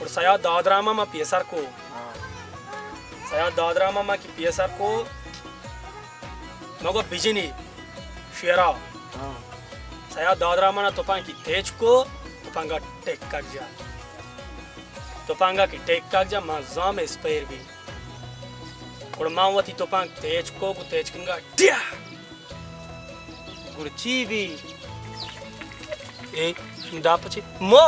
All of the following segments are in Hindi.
और सयाद दादरामा मा पीएसआर को सयाद दादरामा मा की पीएसआर को मगो बिजनी शेरा सयाद दादरामा ना तोपांग की तेज को तोपांगा टेक कर जा तोपांगा की टेक कर जा मजा में स्पेयर भी और मावती तोपांग तेज को तेज किंगा टिया गुरची भी ए सुनदा पची मो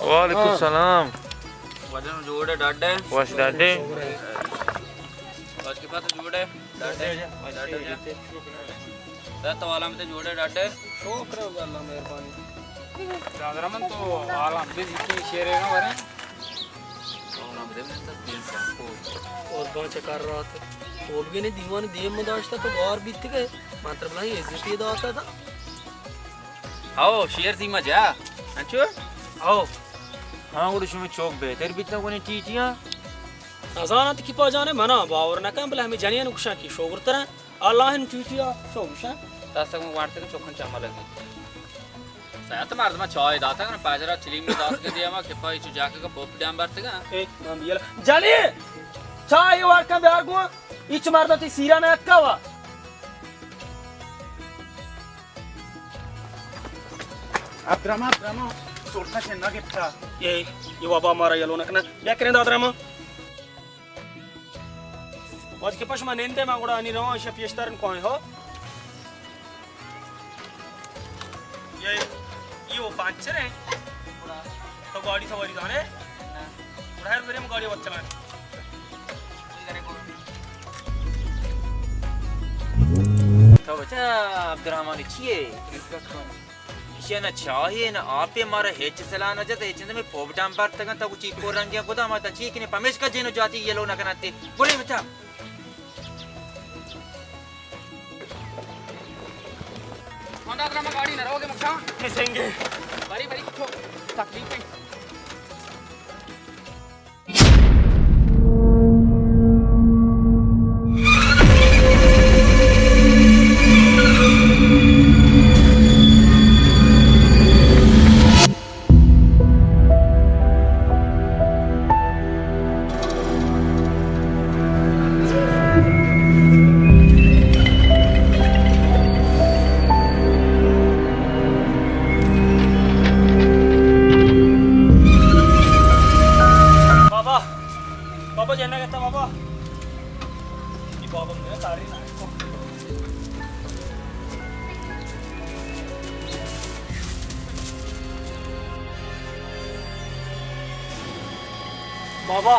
वालेकुम सलाम वजन जोड़े डाडे वाश डाडे वाश के पास जोड़े डाडे डाडे तो वाला में जोड़े डाडे शुक्र अल्लाह मेहरबानी दादरामन तो आलम दे की शेरे ना वरे और गांव कर रहा था वो भी ने दीवान दिए मदाश्ता तो गौर बीत गए मात्र भलाई इज्जत ये दाता था आओ शेर सी मजा अंचो आओ हाँ गुरु शुमे चौक बेहतर बितना कोने टीटियां अजानत की पाजाने मना बावर ना काम बला हमें जानिया नुकसान की शोगर तरह अल्लाह ने टीटिया शोगशा तासक में वाटते को चौकन चामा लगी saya तो मार दमा चाय दाता ना पाजरा चिलिंग में दात के दिया मा के पाई चु जाके का पोप डैम बरते का ए हम ये जानी चाय वार का बिहार गो इच मारदा ती सीरा ना अक्कावा अब्रामा सोडना चेन्ना गिफ्टा ये बाबा हमारा ये लोना कना या करें दादरामा आज के पास मैं नेंदे मांगोड़ा नहीं रहा शफ यस्तारन कौन हो ये वो पांचर है तो गाड़ी सवारी जाने उड़ार मेरे में गाड़ी बच्चा लाने तो बच्चा अब्दुर्रहमान छिए ना चाहिए ना आप हमारा हेच सलाह न जाते हेच में पोप डाम बार तक तक उची पोरंगिया गोदा माता ची कि ने पमेश का जेनो जाती ये लो ना करते बोले बच्चा मंदाद्रा में गाड़ी न रहोगे मुखा किसेंगे बड़ी बड़ी कुछ तकलीफ है बाबा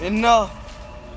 इन्ना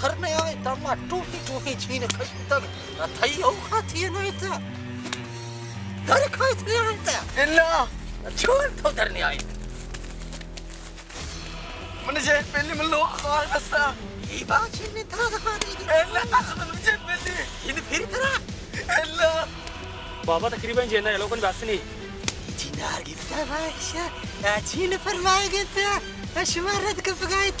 थरने आवे तमा टूटी टूटी छीन खस तक थई औखा थी नहीं था दर खाए थे नहीं था इन्ना छोड़ तो दरने आई मन जे पहले मन लो खालस ये बात ने था खाने इन्ना कसम मन जे पहले इन फिर तरह इन्ना बाबा तकरीबन जेना ये लोगन बासनी जिनार गिफ्ता बादशाह चीन फरमाएंगे तो अशमारत का फगायत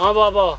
हाँ बाबा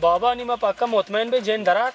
बाबा निमा पक्का मुतमैन बे जैन दरात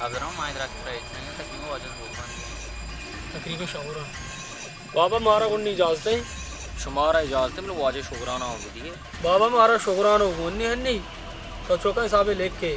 अब्दुर्रहमान माइंद्रा की प्राइस नहीं तक क्यों वजन भगवान तकरीबन शौरा बाबा मारा को नहीं इजाजत है शुमारा इजाजत मतलब वाजे शुक्राना हो गई है बाबा मारा शुक्रान हो गुन्नी हन्नी तो चौका हिसाबे लेख के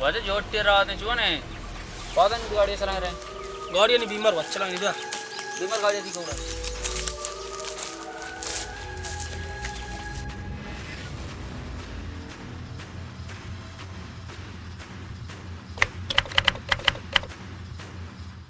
वाजे जोटे रात ने चुने पादन गाड़ी चला रहे गाड़ी ने बीमार बच्चा नहीं था बीमार गाड़ी थी कौन